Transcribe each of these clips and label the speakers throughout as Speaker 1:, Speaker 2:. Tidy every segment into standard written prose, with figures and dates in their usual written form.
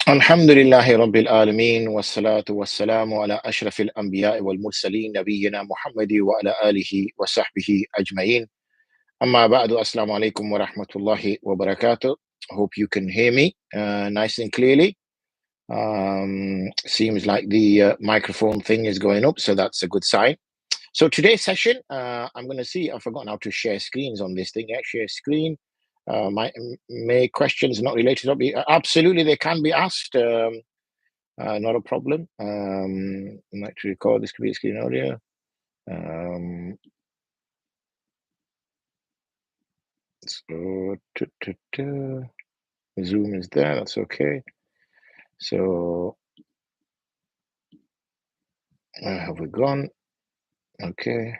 Speaker 1: Alhamdulillahi Rabbil Alameen wassalatu wassalamu ala ashrafil anbiya'i wal mursaleen nabiyyina Muhammadi wa ala alihi wa sahbihi ajma'in. Amma ba'du, assalamu alaikum wa rahmatullahi wa barakatuh. Hope you can hear me nice and clearly. Seems like the microphone thing is going up, so that's a good sign. So today's session, I'm going to see, I've forgotten how to share screens on this thing. Yeah, share screen. May questions not related to absolutely they can be asked. Not a problem. Like to record this could be screen audio. So Zoom is there. That's okay. So have we gone? Okay.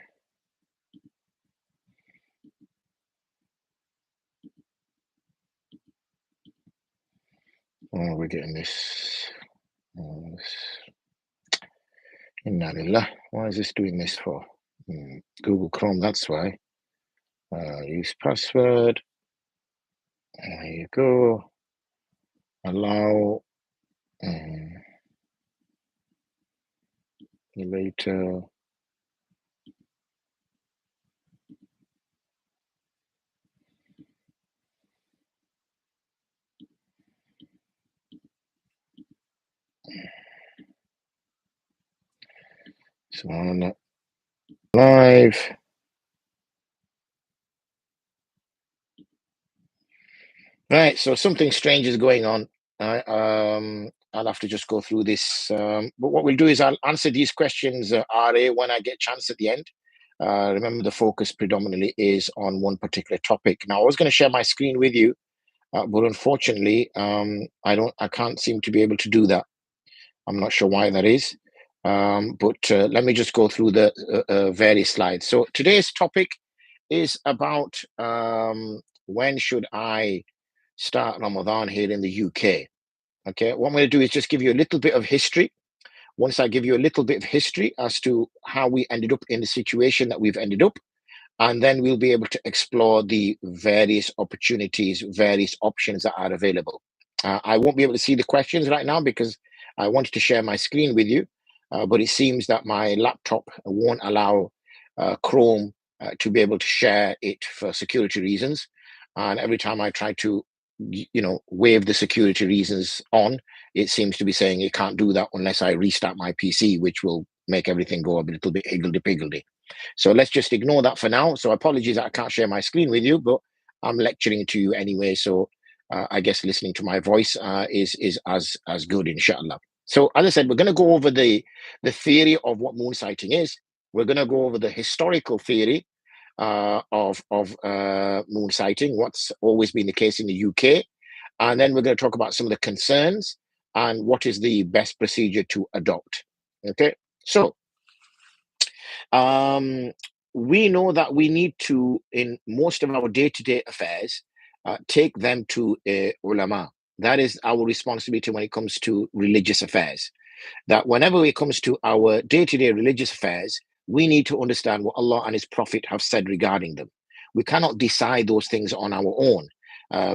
Speaker 1: Oh, we're getting this. Inna lillah. Why is this doing this for? Google Chrome, that's why. Use password. There you go. Allow. Later. So on live. Right, so something strange is going on. I'll have to just go through this. But what we'll do is I'll answer these questions, RA, when I get a chance at the end. Remember, the focus predominantly is on one particular topic. Now, I was going to share my screen with you, but unfortunately, I can't seem to be able to do that. I'm not sure why that is. But let me just go through the various slides. So today's topic is about when should I start Ramadan here in the UK. Okay, what I'm going to do is just give you a little bit of history. Once I give you a little bit of history as to how we ended up in the situation that we've ended up, and then we'll be able to explore the various opportunities, various options that are available. I won't be able to see the questions right now because I wanted to share my screen with you, but it seems that my laptop won't allow Chrome to be able to share it for security reasons. And every time I try to, wave the security reasons on, it seems to be saying it can't do that unless I restart my PC, which will make everything go a little bit higgledy-piggledy. So let's just ignore that for now. So apologies that I can't share my screen with you, but I'm lecturing to you anyway. So I guess listening to my voice is as good, inshallah. So as I said, we're going to go over the theory of what moon sighting is. We're going to go over the historical theory of moon sighting, what's always been the case in the UK, and then we're going to talk about some of the concerns and what is the best procedure to adopt. Okay, so we know that we need to, in most of our day-to-day affairs, take them to ulama. That is our responsibility when it comes to religious affairs. That whenever it comes to our day-to-day religious affairs, we need to understand what Allah and His Prophet have said regarding them. We cannot decide those things on our own.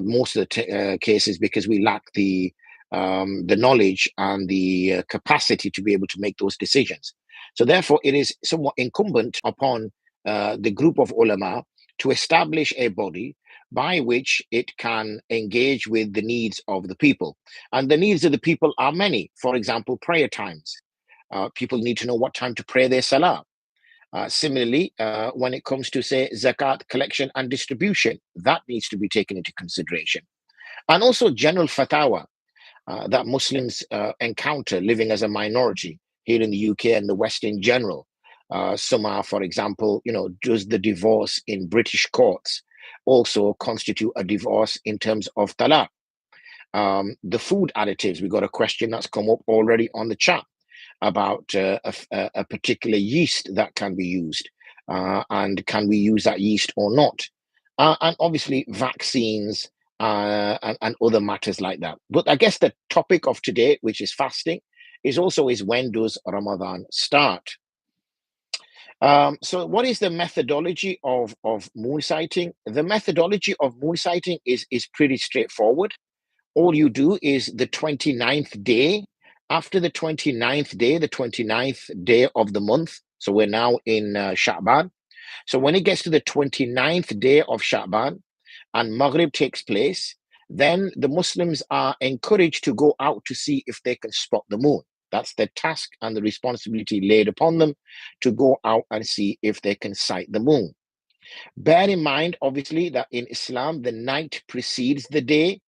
Speaker 1: Most of the cases, because we lack the knowledge and the capacity to be able to make those decisions. So therefore, it is somewhat incumbent upon the group of ulama to establish a body by which it can engage with the needs of the people. And the needs of the people are many. For example, prayer times. People need to know what time to pray their salah. Similarly, when it comes to, say, zakat collection and distribution, that needs to be taken into consideration. And also general fatwa that Muslims encounter living as a minority here in the UK and the West in general. Some are, for example, does the divorce in British courts also constitute a divorce in terms of talaq? The food additives, we got a question that's come up already on the chat about a particular yeast that can be used, and can we use that yeast or not? And obviously vaccines and other matters like that. But I guess the topic of today, which is fasting, is when does Ramadan start? So what is the methodology of moon sighting? The methodology of moon sighting is pretty straightforward. all you do is the 29th day. After the 29th day, the 29th day of the month, so we're now in Sha'ban. So when it gets to the 29th day of Sha'ban and Maghrib takes place, then the Muslims are encouraged to go out to see if they can spot the moon. That's the task and the responsibility laid upon them, to go out and see if they can sight the moon. Bear in mind, obviously, that in Islam, the night precedes the day.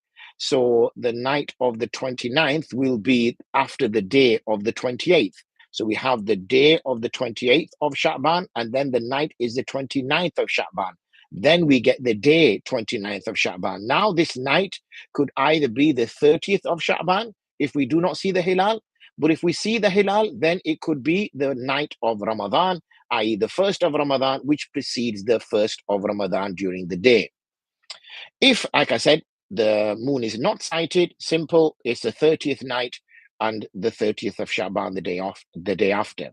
Speaker 1: So the night of the 29th will be after the day of the 28th. So we have the day of the 28th of Sha'ban, and then the night is the 29th of Sha'ban. Then we get the day 29th of Sha'ban. Now this night could either be the 30th of Sha'ban if we do not see the Hilal, but if we see the Hilal, then it could be the night of Ramaḍān, i.e. the first of Ramadan, which precedes the first of Ramadan during the day. If, like I said, the moon is not sighted, simple, it's the 30th night and the 30th of Sha'ban, the day after.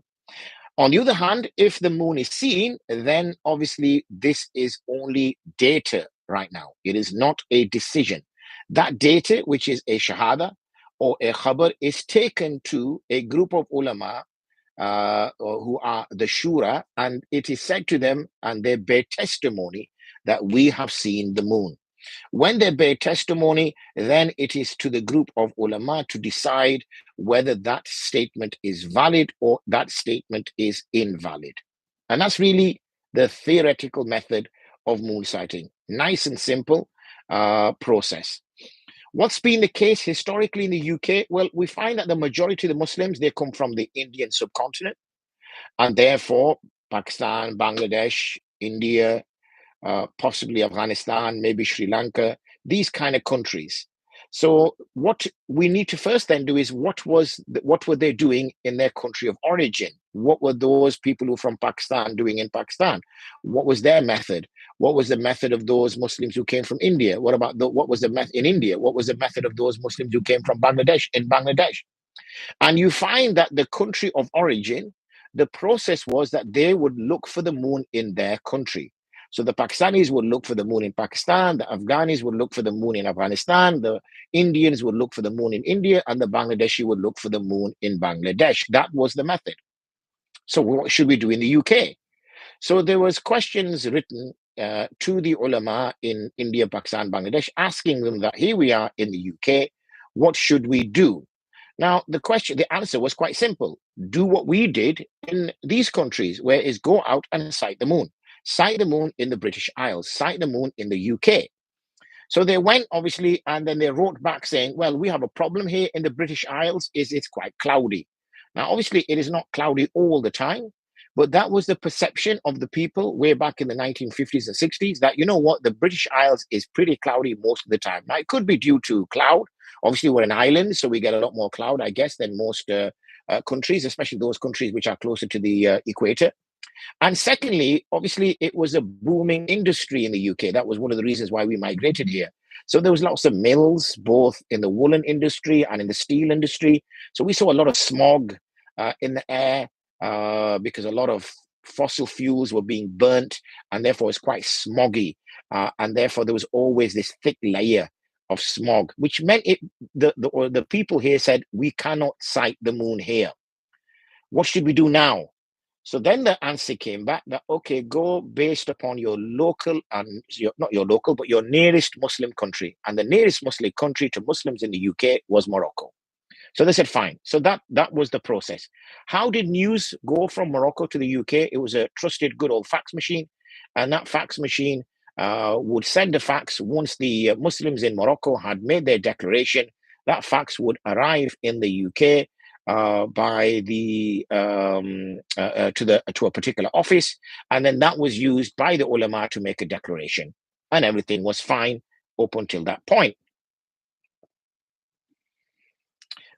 Speaker 1: On the other hand, if the moon is seen, then obviously this is only data right now. It is not a decision. That data, which is a shahada or a khabar, is taken to a group of ulama who are the shura, and it is said to them, and they bear testimony that we have seen the moon. When they bear testimony, then it is to the group of ulama to decide whether that statement is valid or that statement is invalid. And that's really the theoretical method of moon sighting. Nice and simple process. What's been the case historically in the UK? Well, we find that the majority of the Muslims, they come from the Indian subcontinent, and therefore Pakistan, Bangladesh, India, possibly Afghanistan, maybe Sri Lanka, these kind of countries. So what we need to first then do is what were they doing in their country of origin? What were those people who from Pakistan doing in Pakistan? What was their method? What was the method of those Muslims who came from India? What was the method in India? What was the method of those Muslims who came from Bangladesh in Bangladesh? And you find that the country of origin, the process was that they would look for the moon in their country. So the Pakistanis would look for the moon in Pakistan, the Afghanis would look for the moon in Afghanistan, the Indians would look for the moon in India, and the Bangladeshi would look for the moon in Bangladesh. That was the method. So what should we do in the UK? So there was questions written to the ulama in India, Pakistan, Bangladesh, asking them that here we are in the UK, what should we do? Now, the answer was quite simple. Do what we did in these countries, where is go out and sight the moon. Sight the moon in the British Isles, sight the moon in the UK. So they went, obviously, and then they wrote back saying, well, we have a problem here in the British Isles, it's quite cloudy. Now, obviously, it is not cloudy all the time, but that was the perception of the people way back in the 1950s and 60s, that, you know what, the British Isles is pretty cloudy most of the time. Now, it could be due to cloud. Obviously, we're an island, so we get a lot more cloud, I guess, than most countries, especially those countries which are closer to the equator. And secondly, obviously, it was a booming industry in the UK. That was one of the reasons why we migrated here. So there was lots of mills, both in the woolen industry and in the steel industry. So we saw a lot of smog in the air because a lot of fossil fuels were being burnt, and therefore it's quite smoggy. And therefore there was always this thick layer of smog, which meant the people here said, we cannot sight the moon here. What should we do now? So then the answer came back that, okay, go based upon your local, and not your local, but your nearest Muslim country. And the nearest Muslim country to Muslims in the UK was Morocco. So they said, fine. So that was the process. How did news go from Morocco to the UK? It was a trusted, good old fax machine. And that fax machine would send a fax once the Muslims in Morocco had made their declaration. That fax would arrive in the UK by the to a particular office, and then that was used by the ulama to make a declaration, and everything was fine up until that point.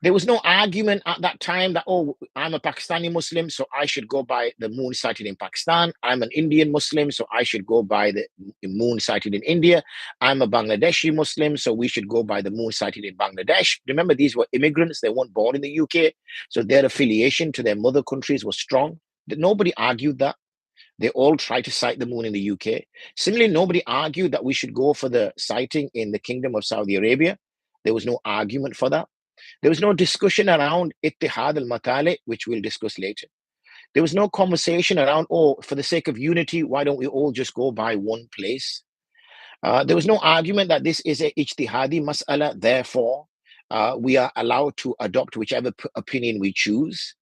Speaker 1: There was no argument at that time that, oh, I'm a Pakistani Muslim, so I should go by the moon sighted in Pakistan. I'm an Indian Muslim, so I should go by the moon sighted in India. I'm a Bangladeshi Muslim, so we should go by the moon sighted in Bangladesh. Remember, these were immigrants. They weren't born in the UK, so their affiliation to their mother countries was strong. Nobody argued that. They all tried to sight the moon in the UK. Similarly, nobody argued that we should go for the sighting in the Kingdom of Saudi Arabia. There was no argument for that. There was no discussion around ittihad al-matali, which we'll discuss later. There was no conversation around, oh, for the sake of unity, why don't we all just go by one place? There was no argument that this is a ijtihadi mas'ala, therefore we are allowed to adopt whichever opinion we choose.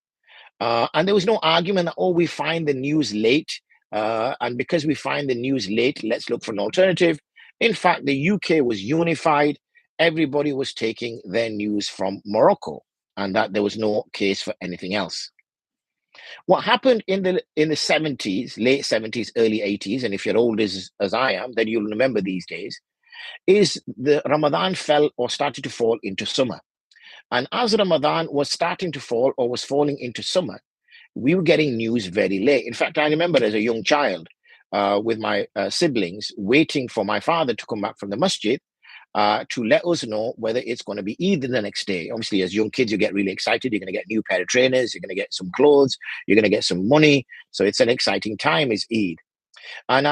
Speaker 1: And there was no argument that, oh, we find the news late, and because we find the news late, let's look for an alternative. In fact, the UK was unified. Everybody was taking their news from Morocco, and that there was no case for anything else. What happened in the 70s, late 70s, early 80s, and if you're old as I am, then you'll remember these days, is the Ramadan fell or started to fall into summer. And as Ramadan was starting to fall or was falling into summer, we were getting news very late. In fact, I remember as a young child with my siblings waiting for my father to come back from the masjid to let us know whether it's going to be Eid the next day. Obviously, as young kids, you get really excited. You're going to get a new pair of trainers. You're going to get some clothes. You're going to get some money. So it's an exciting time, it's Eid. And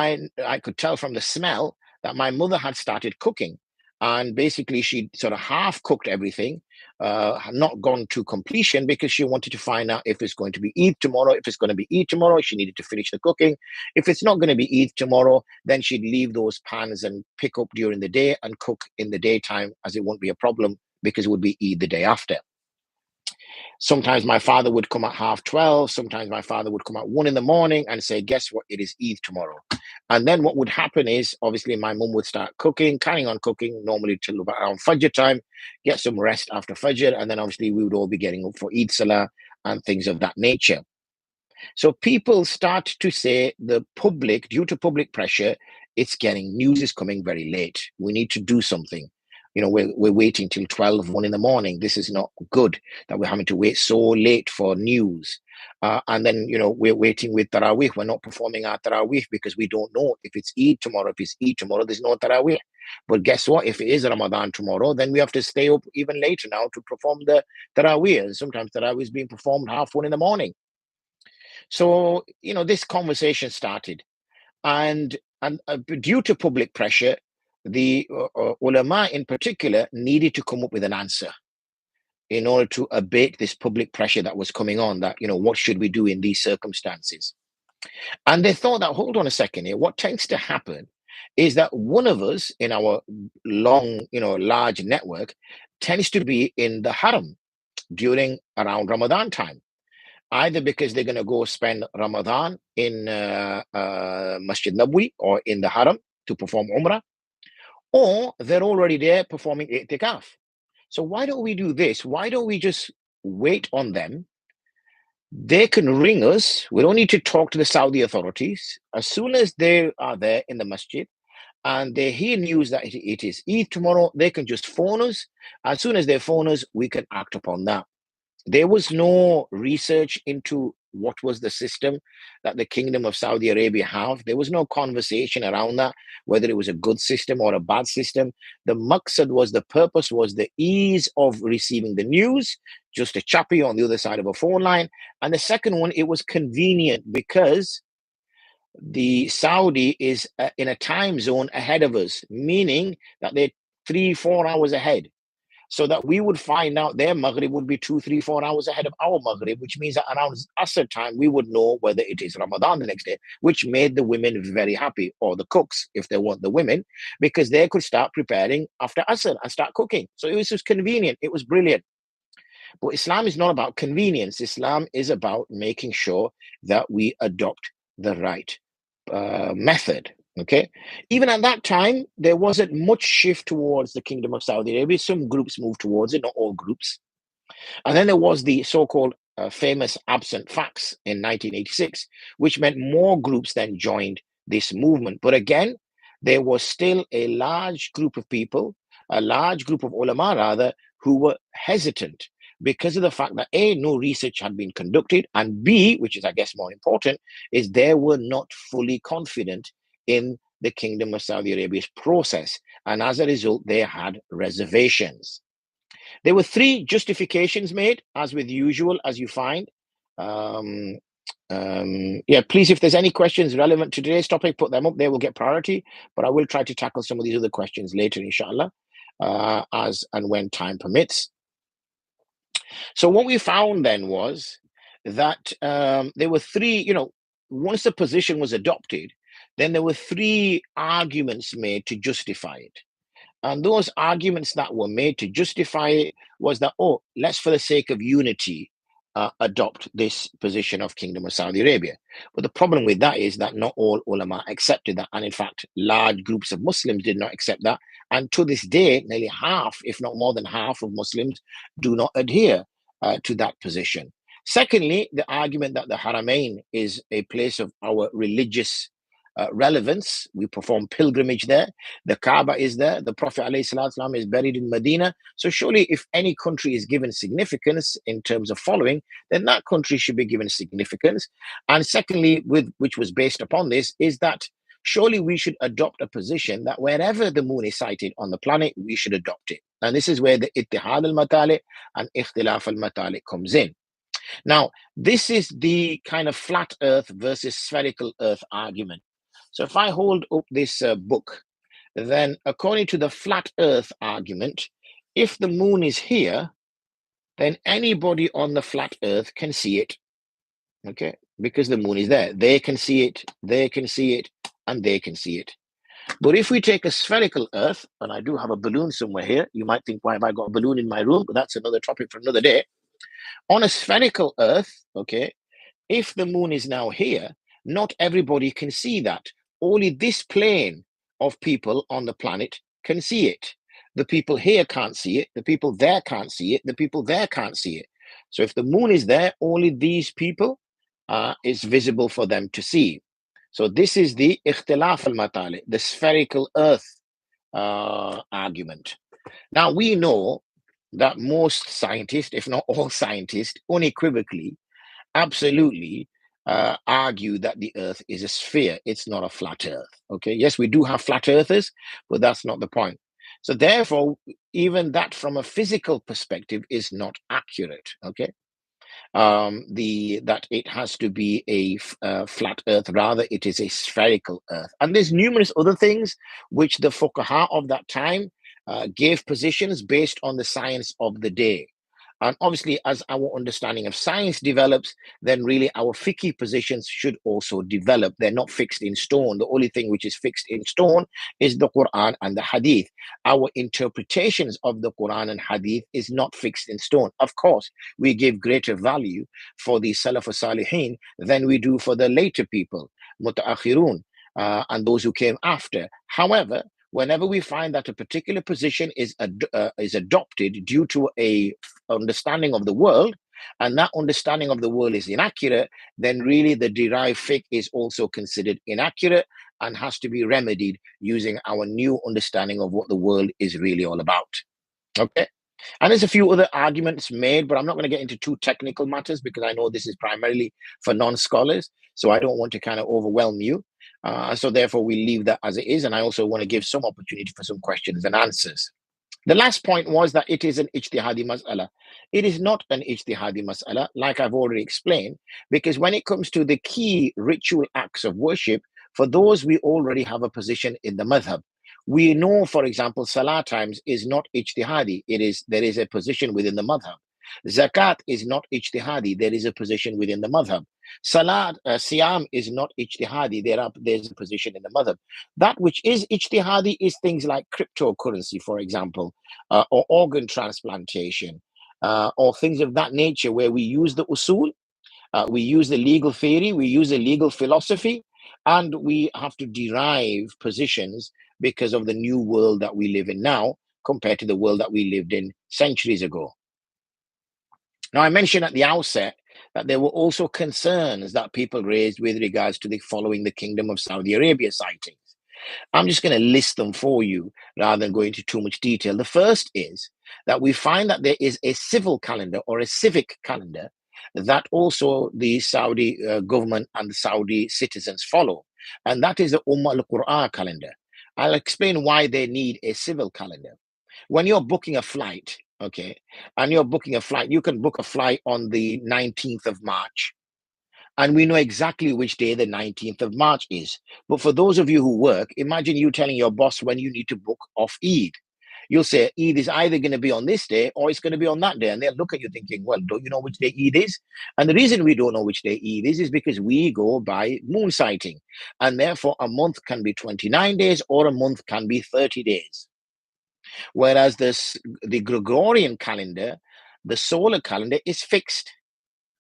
Speaker 1: I could tell from the smell that my mother had started cooking. And basically, she sort of half cooked everything, not gone to completion because she wanted to find out if it's going to be Eid tomorrow. If it's going to be Eid tomorrow, she needed to finish the cooking. If it's not going to be Eid tomorrow, then she'd leave those pans and pick up during the day and cook in the daytime, as it won't be a problem because it would be Eid the day after. Sometimes my father would come at 12:30. Sometimes my father would come at 1 in the morning and say, guess what? It is Eid tomorrow. And then what would happen is, obviously, my mum would start cooking, carrying on cooking, normally till about around Fajr time, get some rest after Fajr. And then obviously we would all be getting up for Eid Salah and things of that nature. So people start to say the public, due to public pressure, news is coming very late. We need to do something. You know, we're waiting till 1 in the morning. This is not good that we're having to wait so late for news. And then, you know, we're waiting with Taraweeh. We're not performing our Taraweeh because we don't know if it's Eid tomorrow. If it's Eid tomorrow, there's no Taraweeh. But guess what? If it is Ramadan tomorrow, then we have to stay up even later now to perform the Taraweeh. And sometimes Taraweeh is being performed 1 in the morning. So, you know, this conversation started. And due to public pressure, the ulama in particular needed to come up with an answer in order to abate this public pressure that was coming on, that, you know, what should we do in these circumstances? And they thought that, hold on a second here, what tends to happen is that one of us in our large network tends to be in the haram around Ramadan time, either because they're going to go spend Ramadan in Masjid Nabawi or in the haram to perform Umrah, or they're already there performing i'tikaf. So why don't we do this? Why don't we just wait on them? They can ring us. We don't need to talk to the Saudi authorities. As soon as they are there in the masjid and they hear news that it is Eid tomorrow, they can just phone us. As soon as they phone us, we can act upon that. There was no research into what was the system that the Kingdom of Saudi Arabia have. There was no conversation around that, whether it was a good system or a bad system. The purpose was the ease of receiving the news, just a chappy on the other side of a phone line. And the second one, it was convenient because the Saudi is in a time zone ahead of us, meaning that they're 3-4 hours ahead. So that we would find out their Maghrib would be 2-3-4 hours ahead of our Maghrib, which means that around Asr time, we would know whether it is Ramadan the next day, which made the women very happy, or the cooks, if they weren't the women, because they could start preparing after Asr and start cooking. So it was just convenient. It was brilliant. But Islam is not about convenience. Islam is about making sure that we adopt the right method. Okay, even at that time, there wasn't much shift towards the Kingdom of Saudi Arabia. Some groups moved towards it, not all groups. And then there was the so-called famous absent facts in 1986, which meant more groups then joined this movement. But again, there was still a large group of people, a large group of ulama rather, who were hesitant because of the fact that A, no research had been conducted, and B, which is I guess more important, is they were not fully confident in the Kingdom of Saudi Arabia's process. And as a result, they had reservations. There were 3 justifications made, as with usual, as you find. Please, if there's any questions relevant to today's topic, put them up. They will get priority, but I will try to tackle some of these other questions later, inshallah. as and when time permits. So what we found then was that there were three, once the position was adopted, then there were three arguments made to justify it. And those arguments that were made to justify it was that, let's, for the sake of unity, adopt this position of Kingdom of Saudi Arabia. But the problem with that is that not all ulama accepted that. And in fact, large groups of Muslims did not accept that. And to this day, nearly half, if not more than half of Muslims do not adhere to that position. Secondly, the argument that the Haramain is a place of our religious relevance. We perform pilgrimage there. The Kaaba is there. The Prophet ﷺ is buried in Medina. So surely if any country is given significance in terms of following, then that country should be given significance. And secondly, which was based upon this, is that surely we should adopt a position that wherever the moon is sighted on the planet, we should adopt it. And this is where the Ittihad al-Matali' and Ikhtilaf al-Matali' comes in. Now, this is the kind of flat earth versus spherical earth argument. So if I hold up this book, then according to the flat earth argument, if the moon is here, then anybody on the flat earth can see it, okay? Because the moon is there. They can see it, they can see it, and they can see it. But if we take a spherical earth, and I do have a balloon somewhere here, you might think, why have I got a balloon in my room? But that's another topic for another day. On a spherical earth, okay, if the moon is now here, not everybody can see that. Only this plane of people on the planet can see it. The people here can't see it. The people there can't see it. The people there can't see it. So if the moon is there, only these people is visible for them to see. So this is the ikhtilaf al-matali, the spherical earth argument. Now we know that most scientists, if not all scientists, unequivocally, absolutely argue that the earth is a sphere. It's not a flat earth. Okay. Yes, we do have flat earthers, but that's not the point. So therefore, even that from a physical perspective is not accurate. Okay. That it has to be a flat earth, rather it is a spherical earth. And there's numerous other things which the fuqaha of that time gave positions based on the science of the day. And obviously, as our understanding of science develops, then really our fiqh positions should also develop. They're not fixed in stone. The only thing which is fixed in stone is the Quran and the Hadith. Our interpretations of the Quran and Hadith is not fixed in stone. Of course, we give greater value for the Salaf al-Salihin than we do for the later people, Mutaakhirun, and those who came after. However, whenever we find that a particular position is adopted due to a understanding of the world, and that understanding of the world is inaccurate, then really the derived fiqh is also considered inaccurate and has to be remedied using our new understanding of what the world is really all about. Okay. And there's a few other arguments made, but I'm not going to get into too technical matters because I know this is primarily for non-scholars. So I don't want to kind of overwhelm you. So therefore, we leave that as it is. And I also want to give some opportunity for some questions and answers. The last point was that it is an ijtihadi mas'ala. It is not an ijtihadi mas'ala, like I've already explained, because when it comes to the key ritual acts of worship, for those we already have a position in the madhab. We know, for example, salah times is not ijtihadi. There is a position within the madhab. Zakat is not ijtihadi. There is a position within the madhab. Salat, siyam is not ijtihadi. There's a position in the madhab. That which is ijtihadi is things like cryptocurrency, for example, or organ transplantation, or things of that nature where we use the usul, we use the legal theory, we use the legal philosophy, and we have to derive positions because of the new world that we live in now compared to the world that we lived in centuries ago. Now, I mentioned at the outset that there were also concerns that people raised with regards to the following the Kingdom of Saudi Arabia sightings. I'm just going to list them for you rather than go into too much detail. The first is that we find that there is a civil calendar or a civic calendar that also the Saudi government and the Saudi citizens follow. And that is the al-Qur'an calendar. I'll explain why they need a civil calendar. When you're booking a flight, okay, and you're booking a flight, you can book a flight on the 19th of March. And we know exactly which day the 19th of March is. But for those of you who work, imagine you telling your boss when you need to book off Eid. You'll say Eid is either going to be on this day or it's going to be on that day. And they'll look at you thinking, well, don't you know which day Eid is? And the reason we don't know which day Eid is because we go by moon sighting. And therefore, a month can be 29 days or a month can be 30 days. Whereas the Gregorian calendar, the solar calendar, is fixed.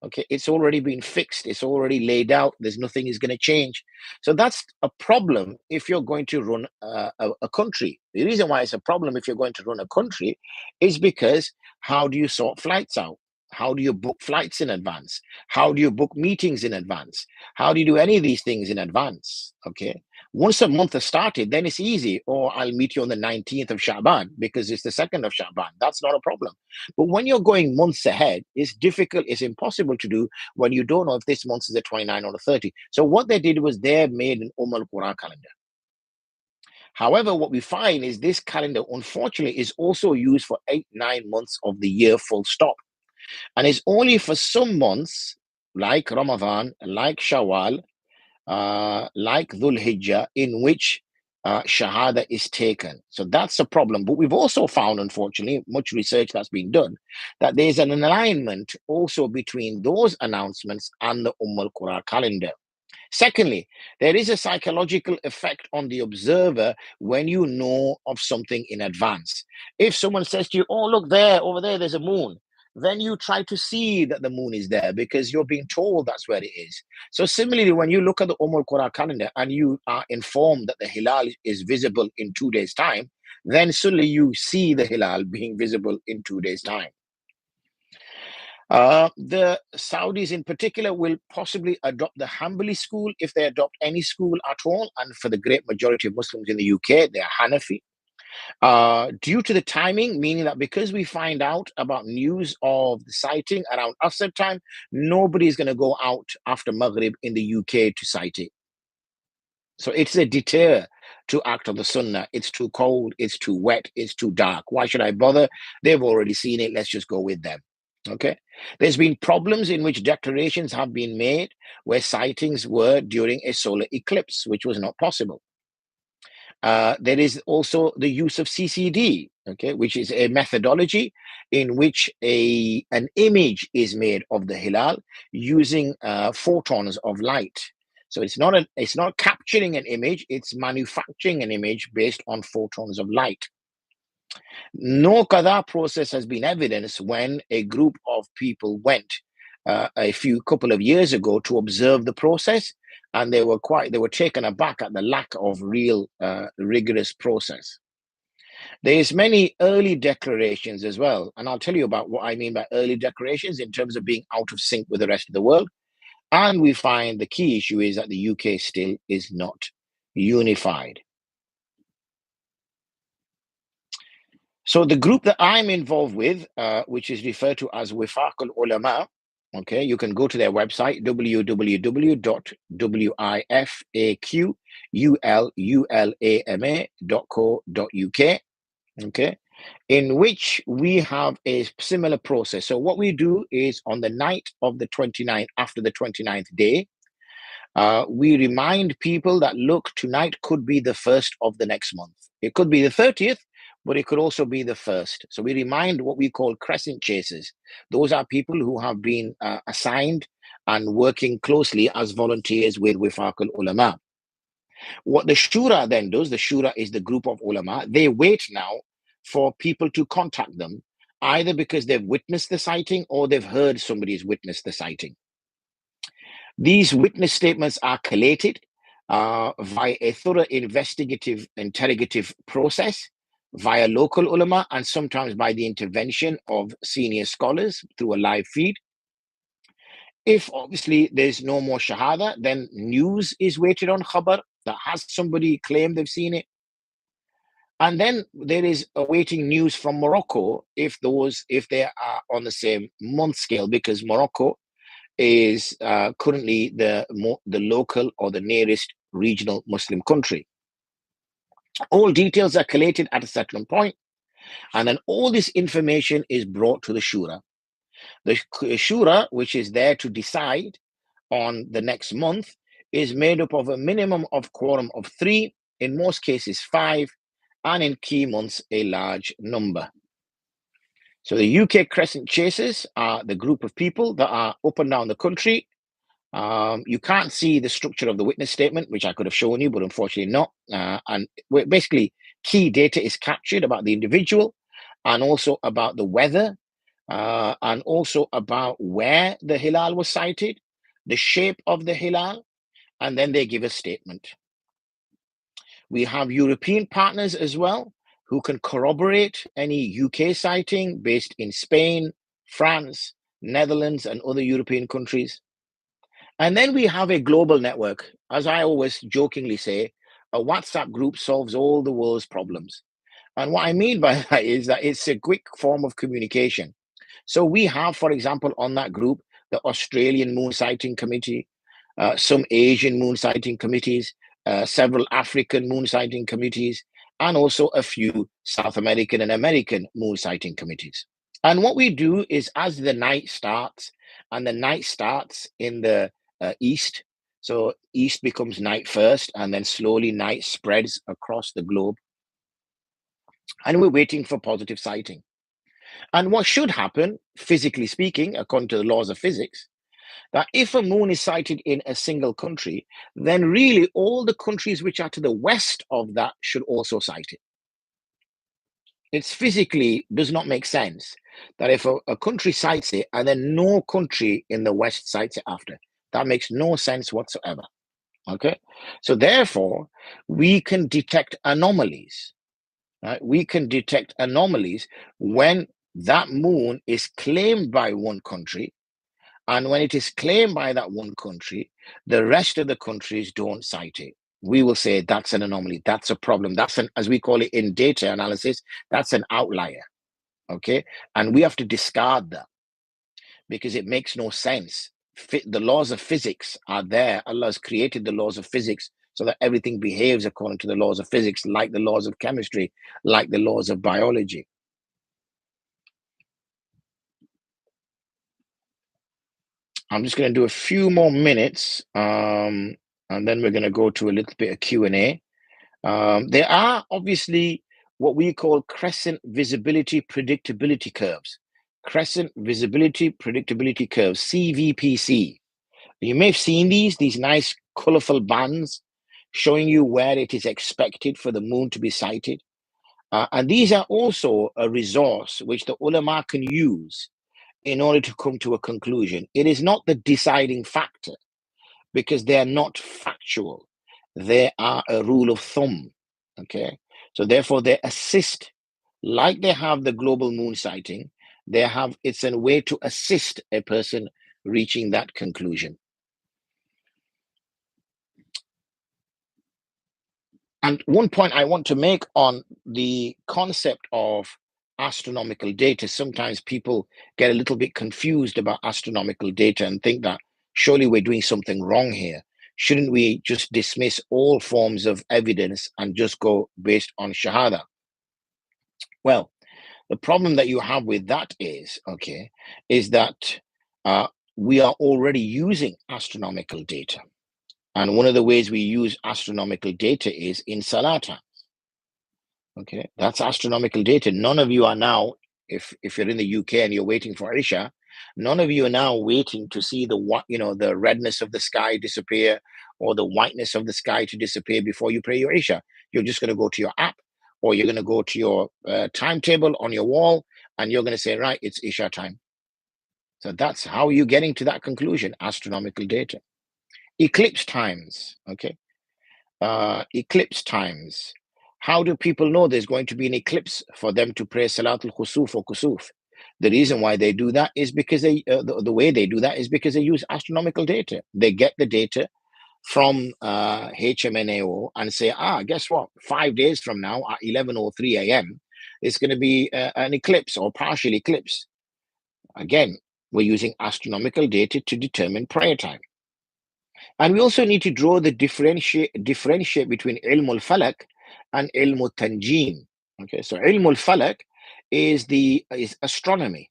Speaker 1: Okay, it's already been fixed. It's already laid out. There's nothing is going to change. So that's a problem if you're going to run a country. The reason why it's a problem if you're going to run a country is because how do you sort flights out? How do you book flights in advance? How do you book meetings in advance? How do you do any of these things in advance? Okay. Once a month has started, then it's easy. Or I'll meet you on the 19th of Sha'ban because it's the 2nd of Sha'ban. That's not a problem. But when you're going months ahead, it's difficult, it's impossible to do when you don't know if this month is the 29 or the 30. So what they did was they made an al-Qura calendar. However, what we find is this calendar, unfortunately, is also used for 8-9 months of the year, full stop. And it's only for some months, like Ramadan, like Shawwal, like Dhul Hijjah, in which Shahada is taken. So that's a problem. But we've also found, unfortunately, much research that's been done, that there's an alignment also between those announcements and the al-Qura calendar. Secondly, there is a psychological effect on the observer when you know of something in advance. If someone says to you, oh, look there, over there, there's a moon, then you try to see that the moon is there because you're being told that's where it is. So similarly, when you look at the al-Qura calendar and you are informed that the Hilal is visible in 2 days' time, then suddenly you see the Hilal being visible in 2 days' time. The Saudis in particular will possibly adopt the Hanbali school if they adopt any school at all. And for the great majority of Muslims in the UK, they are Hanafi. Due to the timing, meaning that because we find out about news of the sighting around Asr time, nobody is going to go out after Maghrib in the UK to sight it. So it's a deter to act on the Sunnah. It's too cold, it's too wet, it's too dark. Why should I bother? They've already seen it. Let's just go with them. Okay. There's been problems in which declarations have been made where sightings were during a solar eclipse, which was not possible. There is also the use of CCD, okay, which is a methodology in which an image is made of the Hilal using photons of light. So it's not capturing an image, it's manufacturing an image based on photons of light. No Qāḍī process has been evidenced when a group of people went a couple of years ago to observe the process, and they were taken aback at the lack of real rigorous process. There's many early declarations as well, and I'll tell you about what I mean by early declarations in terms of being out of sync with the rest of the world. And we find the key issue is that the UK still is not unified. So the group that I'm involved with, which is referred to as Wifaq al-Ulama, okay, you can go to their website, www.wifaqulama.co.uk, okay, in which we have a similar process. So what we do is on the night of the 29th, after the 29th day, we remind people that, look, tonight could be the 1st of the next month. It could be the 30th, but it could also be the 1st. So we remind what we call crescent chasers. Those are people who have been assigned and working closely as volunteers with Wifaq al-Ulama. What the Shura then does, the Shura is the group of ulama, they wait now for people to contact them, either because they've witnessed the sighting or they've heard somebody's witnessed the sighting. These witness statements are collated via a thorough investigative, interrogative process, via local ulama, and sometimes by the intervention of senior scholars through a live feed. If obviously there's no more shahada, then news is waited on, khabar, that has somebody claimed they've seen it. And then there is awaiting news from Morocco if they are on the same month scale, because Morocco is currently the local or the nearest regional Muslim country. All details are collated at a certain point, and then all this information is brought to the Shura. The Shura, which is there to decide on the next month, is made up of a minimum of quorum of 3, in most cases 5, and in key months, a large number. So the UK Crescent Chasers are the group of people that are up and down the country. You can't see the structure of the witness statement, which I could have shown you, but unfortunately not. And basically, key data is captured about the individual and also about the weather and also about where the hilal was sighted, the shape of the hilal, and then they give a statement. We have European partners as well who can corroborate any UK sighting based in Spain, France, Netherlands, and other European countries. And then we have a global network. As I always jokingly say, a WhatsApp group solves all the world's problems. And what I mean by that is that it's a quick form of communication. So we have, for example, on that group, the Australian Moon Sighting Committee, some Asian moon sighting committees, several African moon sighting committees, and also a few South American and American moon sighting committees. And what we do is as the night starts, and the night starts in the east, so east becomes night first, and then slowly night spreads across the globe. And we're waiting for positive sighting. And what should happen, physically speaking, according to the laws of physics, that if a moon is sighted in a single country, then really all the countries which are to the west of that should also sight it. It's physically does not make sense that if a country sights it and then no country in the west sights it after. That makes no sense whatsoever. Okay, so therefore we can detect anomalies. Right? We can detect anomalies when that moon is claimed by one country, and when it is claimed by that one country, the rest of the countries don't cite it. We will say that's an anomaly, that's a problem, that's an, as we call it in data analysis, that's an outlier. Okay, and we have to discard that because it makes no sense. The laws of physics are there. Allah has created the laws of physics so that everything behaves according to the laws of physics, like the laws of chemistry, like the laws of biology. I'm just going to do a few more minutes, and then we're going to go to a little bit of Q&A. There are obviously what we call crescent visibility predictability curves. Crescent visibility predictability curves, CVPC. You may have seen these nice colorful bands showing you where it is expected for the moon to be sighted. And these are also a resource which the ulama can use in order to come to a conclusion. It is not the deciding factor because they are not factual. They are a rule of thumb. Okay, so therefore they assist, like they have the global moon sighting. It's a way to assist a person reaching that conclusion. And one point I want to make on the concept of astronomical data, sometimes people get a little bit confused about astronomical data and think that surely we're doing something wrong here. Shouldn't we just dismiss all forms of evidence and just go based on Shahada? Well, the problem that you have with that is that we are already using astronomical data. And one of the ways we use astronomical data is in Salata. Okay, that's astronomical data. None of you are now, if you're in the UK and you're waiting for Isha, none of you are now waiting to see the redness of the sky disappear or the whiteness of the sky to disappear before you pray your Isha. You're just going to go to your app, or you're going to go to your timetable on your wall, and you're going to say, right, it's Isha time. So that's how you're getting to that conclusion, astronomical data. Eclipse times, okay? Eclipse times. How do people know there's going to be an eclipse for them to pray Salatul Khusuf or Kusuf? The reason why they do that is because the way they do that is because they use astronomical data. They get the data from HMNAO and say, guess what? 5 days from now at 11:03 a.m., it's going to be an eclipse or partial eclipse. Again, we're using astronomical data to determine prayer time. And we also need to draw the differentiate between ilm al-falak and ilm al-tanjim. Okay, so ilm al-falak is astronomy.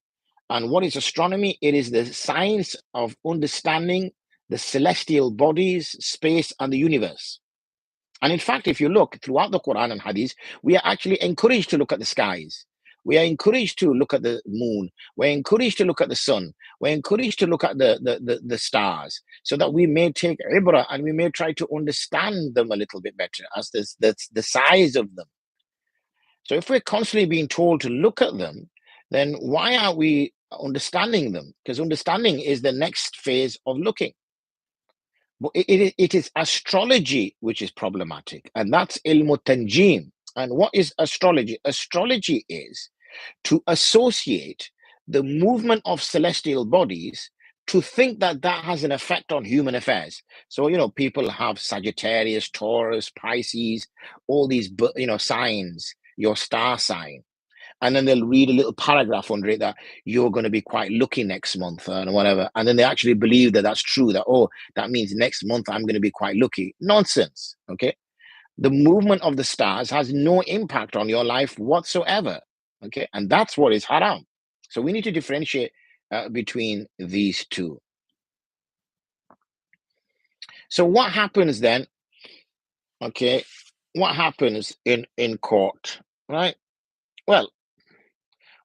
Speaker 1: And what is astronomy? It is the science of understanding the celestial bodies, space, and the universe. And in fact, if you look throughout the Quran and Hadith, we are actually encouraged to look at the skies. We are encouraged to look at the moon. We're encouraged to look at the sun. We're encouraged to look at the stars, so that we may take ibrah and we may try to understand them a little bit better as the size of them. So if we're constantly being told to look at them, then why aren't we understanding them? Because understanding is the next phase of looking. But it is astrology which is problematic, and that's ilmu tanjim. And what is astrology? Astrology is to associate the movement of celestial bodies to think that that has an effect on human affairs. So, people have Sagittarius, Taurus, Pisces, all these, signs, your star sign. And then they'll read a little paragraph under it that you're going to be quite lucky next month and whatever. And then they actually believe that that's true, that, oh, that means next month I'm going to be quite lucky. Nonsense. Okay. The movement of the stars has no impact on your life whatsoever. Okay. And that's what is haram. So we need to differentiate between these two. So what happens then? Okay. What happens in court, right? Well,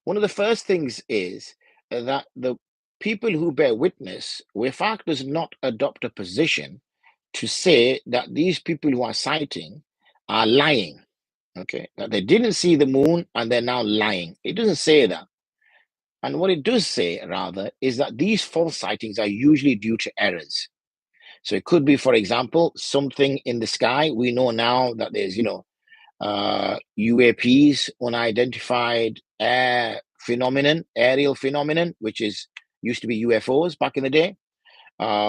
Speaker 1: one of the first things is that the people who bear witness, WIFAQ does not adopt a position to say that these people who are citing are lying, okay? That they didn't see the moon and they're now lying. It doesn't say that. And what it does say, rather, is that these false sightings are usually due to errors. So it could be, for example, something in the sky. We know now that there's, UAPs, unidentified aerial phenomenon, which used to be UFOs back in the day.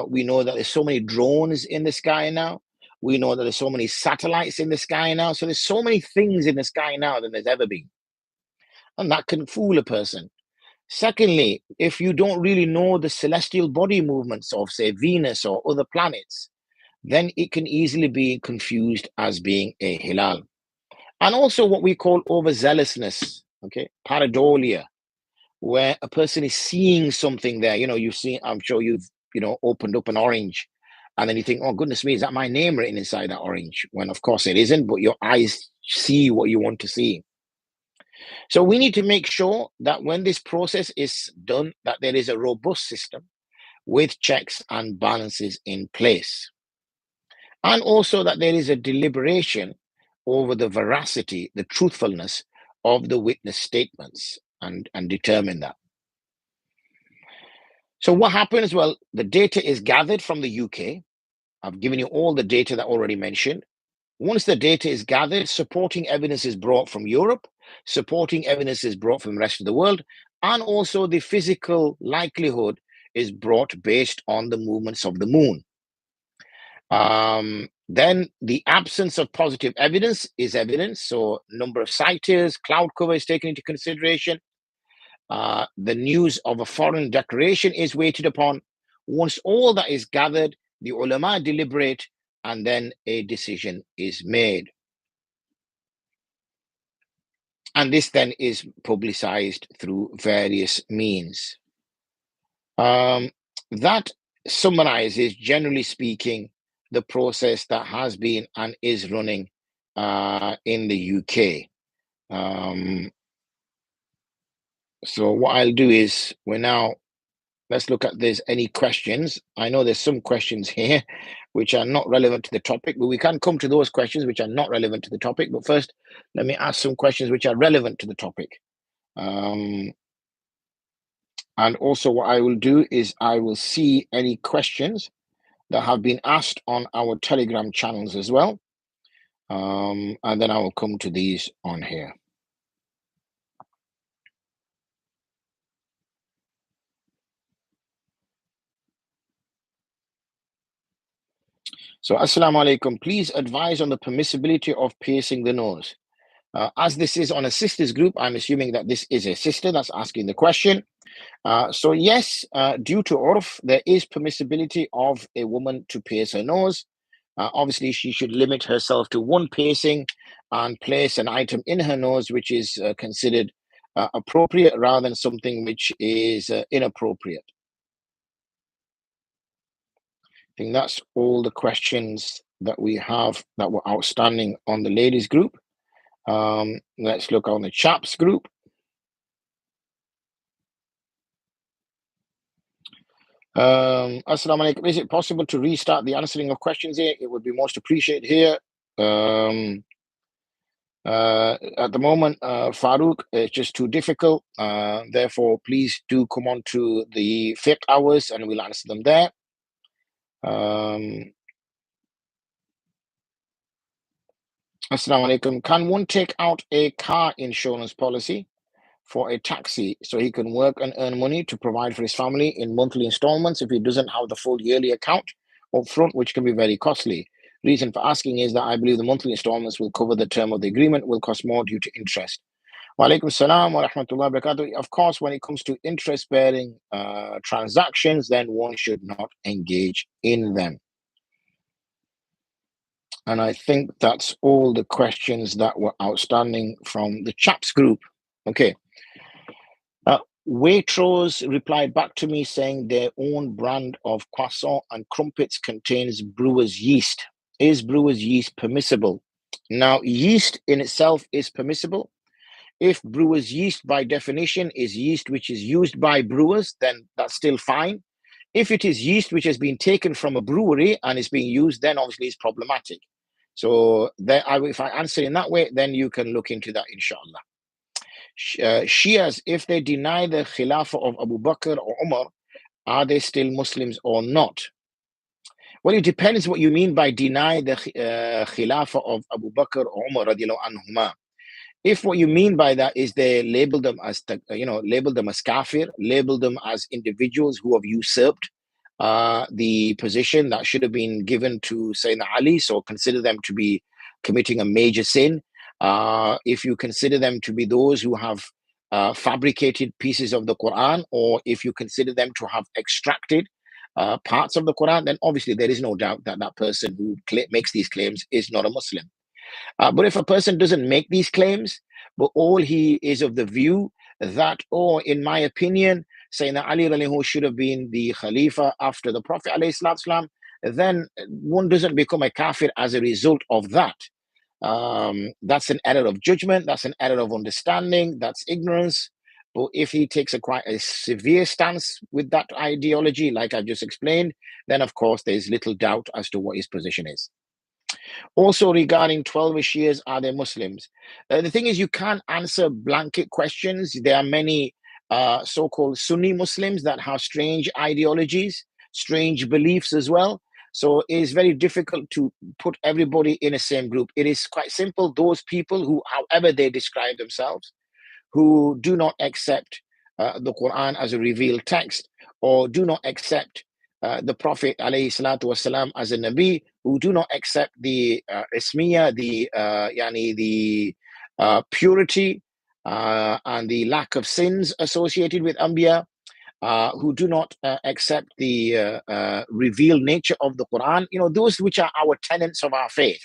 Speaker 1: We know that there's so many drones in the sky now. We know that there's so many satellites in the sky now. So there's so many things in the sky now than there's ever been. And that can fool a person. Secondly, if you don't really know the celestial body movements of, say, Venus or other planets, then it can easily be confused as being a hilal. And also what we call overzealousness, okay, pareidolia, where a person is seeing something there. You've seen, I'm sure you've, opened up an orange and then you think, oh, goodness me, is that my name written inside that orange? When of course it isn't, but your eyes see what you want to see. So we need to make sure that when this process is done, that there is a robust system with checks and balances in place. And also that there is a deliberation over the veracity, the truthfulness of the witness statements and determine that. So what happens? Well, the data is gathered from the UK. I've given you all the data that I already mentioned. Once the data is gathered, supporting evidence is brought from Europe, supporting evidence is brought from the rest of the world, and also the physical likelihood is brought based on the movements of the moon. Then the absence of positive evidence is evidence. So number of sighters, cloud cover is taken into consideration. The news of a foreign declaration is weighted upon. Once all that is gathered, the ulama deliberate and then a decision is made. And this then is publicized through various means. That summarizes, generally speaking, the process that has been and is running in the UK. So what I'll do is let's look at there's any questions. I know there's some questions here which are not relevant to the topic, but we can come to those questions which are not relevant to the topic. But first, let me ask some questions which are relevant to the topic. And also what I will do is I will see any questions that have been asked on our Telegram channels as well. And then I will come to these on here. So, Assalamu alaikum. Please advise on the permissibility of piercing the nose. As this is on a sisters group, I'm assuming that this is a sister that's asking the question. So yes, due to urf, there is permissibility of a woman to pierce her nose. Obviously, she should limit herself to one piercing and place an item in her nose which is considered appropriate rather than something which is inappropriate. I think that's all the questions that we have that were outstanding on the ladies group. Let's look on the chaps group. Assalamu alaikum. Is it possible to restart the answering of questions here? It would be most appreciated here. At the moment, Farouk, it's just too difficult. Therefore, please do come on to the fiqh hours and we'll answer them there. Assalamu alaikum. Can one take out a car insurance policy for a taxi so he can work and earn money to provide for his family in monthly installments if he doesn't have the full yearly account up front, which can be very costly? Reason for asking is that I believe the monthly installments will cover the term of the agreement, will cost more due to interest. Wa alaikum salam wa rahmatullahi wa barakatuh. Of course, when it comes to interest-bearing transactions, then one should not engage in them. And I think that's all the questions that were outstanding from the chaps group. Okay. Waitrose replied back to me saying their own brand of croissant and crumpets contains brewer's yeast. Is brewer's yeast permissible? Now, yeast in itself is permissible. If brewer's yeast by definition is yeast which is used by brewers, then that's still fine. If it is yeast which has been taken from a brewery and is being used, then obviously it's problematic. So there, if I answer in that way, then you can look into that, inshallah. Shias, if they deny the Khilafah of Abu Bakr or Umar, are they still Muslims or not? Well, it depends what you mean by deny the Khilafah of Abu Bakr or Umar radiallahu anhuma. If what you mean by that is they label them as, label them as kafir, label them as individuals who have usurped the position that should have been given to Sayyidina Ali, so consider them to be committing a major sin. If you consider them to be those who have fabricated pieces of the Quran, or if you consider them to have extracted parts of the Quran, then obviously there is no doubt that that person who makes these claims is not a Muslim. But if a person doesn't make these claims, but all he is of the view that, in my opinion, Sayyidina Ali should have been the Khalifa after the Prophet ﷺ, then one doesn't become a kafir as a result of that. That's an error of judgment, that's an error of understanding, that's ignorance. But if he takes quite a severe stance with that ideology, like I've just explained, then of course there's little doubt as to what his position is. Also regarding 12ish years, are they Muslims? The thing is, you can't answer blanket questions. There are many so-called Sunni Muslims that have strange ideologies, strange beliefs as well. So it is very difficult to put everybody in the same group. It is quite simple. Those people who, however they describe themselves, who do not accept the Quran as a revealed text, or do not accept the Prophet ﷺ as a Nabi, who do not accept the ismiya, the purity and the lack of sins associated with Anbiya, who do not accept the revealed nature of the Quran, those which are our tenets of our faith.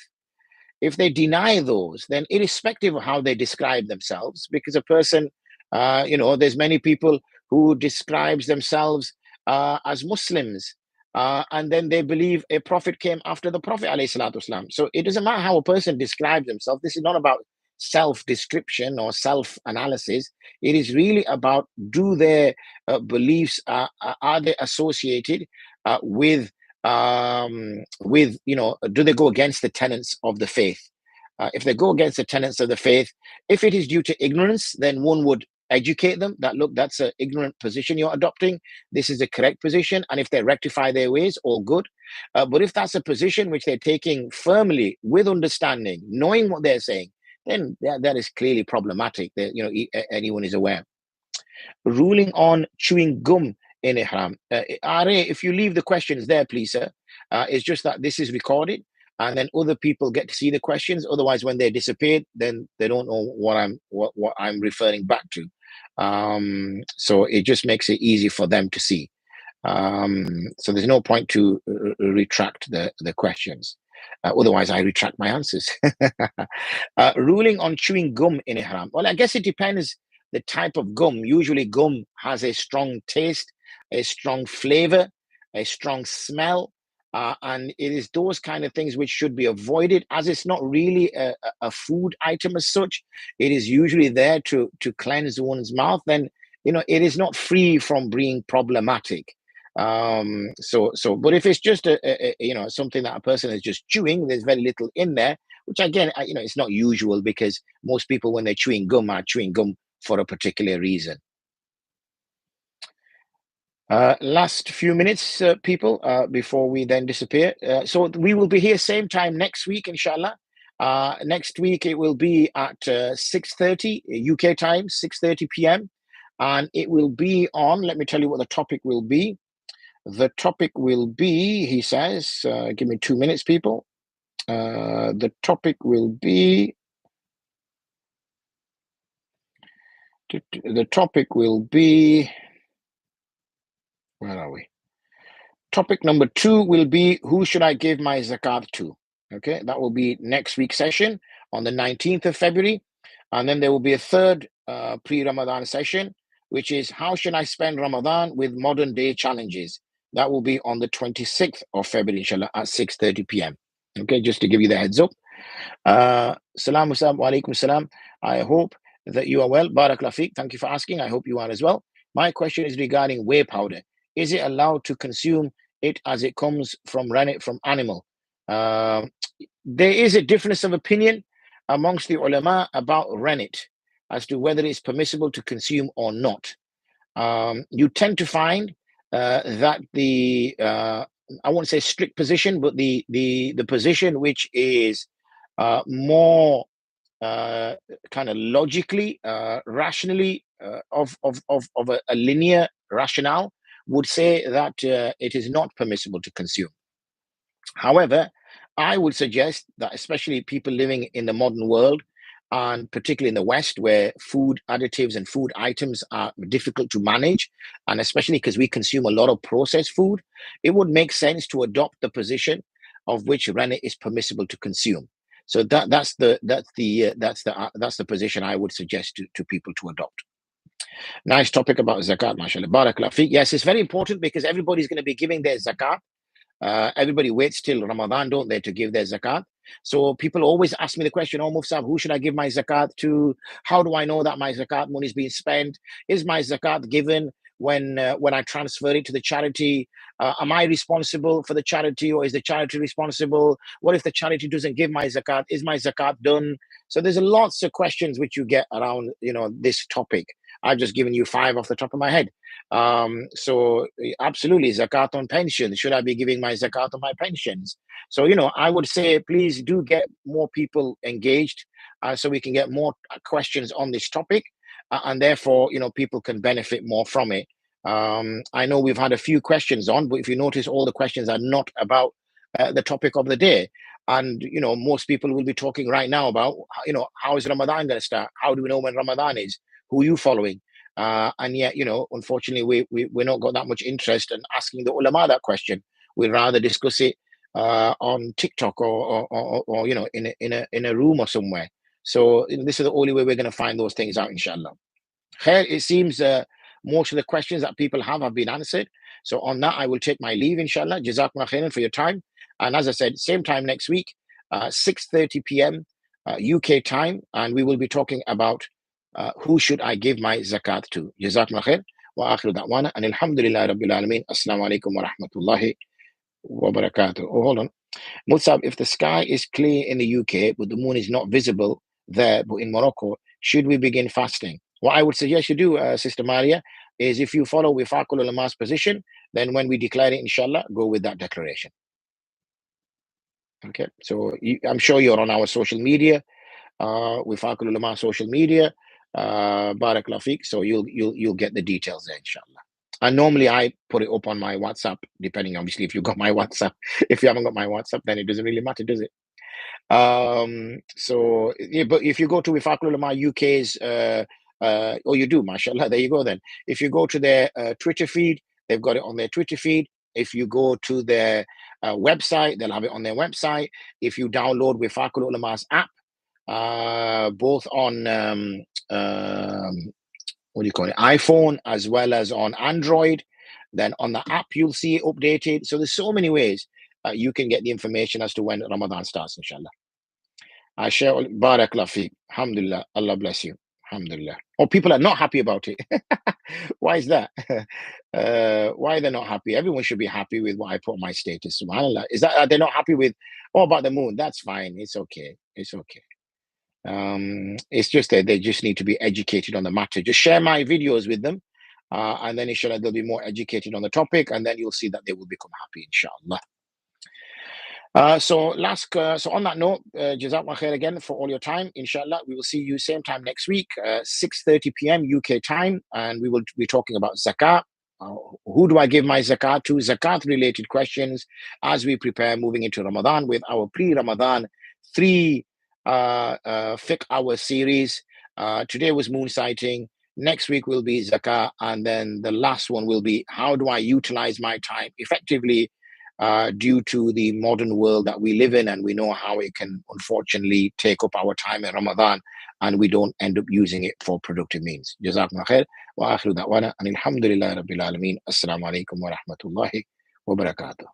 Speaker 1: If they deny those, then irrespective of how they describe themselves, because a person, there's many people who describes themselves as Muslims, and then they believe a prophet came after the Prophet ﷺ. So it doesn't matter how a person describes himself. This is not about self-description or self-analysis. It is really about, do their beliefs, are they associated with do they go against the tenets of the faith? If they go against the tenets of the faith, if it is due to ignorance, then one would educate them that, look, that's an ignorant position you're adopting. This is the correct position. And if they rectify their ways, all good. But if that's a position which they're taking firmly with understanding, knowing what they're saying, then that is clearly problematic. That anyone is aware. Ruling on chewing gum in ihram. If you leave the questions there, please, sir. It's just that this is recorded, and then other people get to see the questions. Otherwise, when they disappear, then they don't know what I'm referring back to. So it just makes it easy for them to see. So there's no point to retract the questions. Otherwise, I retract my answers. Ruling on chewing gum in ihram. Well, I guess it depends the type of gum. Usually gum has a strong taste, a strong flavor, a strong smell. And it is those kind of things which should be avoided, as it's not really a food item as such. It is usually there to cleanse one's mouth. Then, it is not free from being problematic. But if it's just something that a person is just chewing, there's very little in there, which again, it's not usual, because most people, when they're chewing gum, are chewing gum for a particular reason. Last few minutes, people, before we then disappear. So we will be here same time next week, inshallah. Next week it will be at 6:30 UK time, 6:30 p.m. And it will be on, let me tell you what the topic will be. The topic will be, he says, give me 2 minutes, people. The topic will be, where are we? Topic number 2 will be, who should I give my zakat to? Okay, that will be next week's session on the 19th of February. And then there will be a third pre-Ramadan session, which is, how should I spend Ramadan with modern day challenges? That will be on the 26th of February, inshallah, at 6:30 p.m. Okay, just to give you the heads up. Salam wa alaikum salam. I hope that you are well. Barakallahu feek. Thank you for asking. I hope you are as well. My question is regarding whey powder. Is it allowed to consume it as it comes from rennet from animal? There is a difference of opinion amongst the ulama about rennet as to whether it's permissible to consume or not. You tend to find that the I won't say strict position, but the position which is more kind of logically, rationally, of a linear rationale, would say that it is not permissible to consume. However, I would suggest that, especially people living in the modern world, and particularly in the West, where food additives and food items are difficult to manage, and especially because we consume a lot of processed food, it would make sense to adopt the position of which rennet is permissible to consume. So that's the position I would suggest to people to adopt. Nice topic about zakat, mashallah. Barakallah fiqh. Yes, it's very important, because everybody's going to be giving their zakat. Everybody waits till Ramadan, don't they, to give their zakat? So people always ask me the question, oh, Mufti, who should I give my zakat to? How do I know that my zakat money is being spent? Is my zakat given when I transfer it to the charity? Am I responsible for the charity, or is the charity responsible? What if the charity doesn't give my zakat? Is my zakat done? So there's lots of questions which you get around, this topic. I've just given you 5 off the top of my head. So absolutely, zakat on pension. Should I be giving my zakat on my pensions? So, I would say, please do get more people engaged, so we can get more questions on this topic, and therefore, people can benefit more from it. I know we've had a few questions on, but if you notice, all the questions are not about the topic of the day. And, most people will be talking right now about, how is Ramadan going to start? How do we know when Ramadan is? Who are you following? And yet, unfortunately, we're not got that much interest in asking the ulama that question. We'd rather discuss it on TikTok or in a room or somewhere. So this is the only way we're going to find those things out, inshallah. Khair, it seems most of the questions that people have been answered. So on that, I will take my leave, inshallah. Jazakumullah khairan for your time. And as I said, same time next week, 6:30 p.m. UK time, and we will be talking about who should I give my zakat to. Jazakumullah khair. Wa akhiru da'wana and alhamdulillah rabbil alameen. Assalamu alaikum wa rahmatullahi wa barakatuh. Oh, hold on. Mutsab, if the sky is clear in the UK, but the moon is not visible there, but in Morocco, should we begin fasting? What I would suggest you do, Sister Maria, is if you follow Wifaqul Ulama's position, then when we declare it, inshallah, go with that declaration. Okay, so I'm sure you're on our social media, Wifaqul Ulama social media, Barakallahu Feek, so you'll get the details there, inshallah. And normally I put it up on my WhatsApp, depending, obviously, if you got my WhatsApp. If you haven't got my WhatsApp, then it doesn't really matter, does it? So, yeah, but if you go to Wifaqul Ulama UK's, oh, you do, mashallah, there you go then. If you go to their Twitter feed, they've got it on their Twitter feed. If you go to their website, they'll have it on their website. If you download Wifaqul Ulama's app, both on what do you call it, iPhone as well as on Android, then on the app you'll see it updated. So there's so many ways. you can get the information as to when Ramadan starts, inshallah. I share Barakallah Feek. Alhamdulillah. Allah bless you. Alhamdulillah. Oh, people are not happy about it. Why is that? Why they're not happy? Everyone should be happy with what I put on my status. SubhanAllah. Is that they're not happy with about the moon? That's fine. It's okay. It's okay. It's just that they just need to be educated on the matter. Just share my videos with them, and then inshallah they'll be more educated on the topic, and then you'll see that they will become happy, inshallah. So on that note, Jazakallah khair again for all your time. Inshallah, we will see you same time next week, 6:30 p.m. UK time, and we will be talking about zakat. Who do I give my zakat to? Zakat related questions as we prepare moving into Ramadan with our pre-Ramadan 3 Fiqhour series. Today was moon sighting. Next week will be zakat, and then the last one will be how do I utilize my time effectively due to the modern world that we live in, and we know how it can unfortunately take up our time in Ramadan, and we don't end up using it for productive means. Jazakumullah khair wa akhiru da'wana and alhamdulillahi rabbil alameen. Assalamu alaikum wa rahmatullahi wa barakatuh.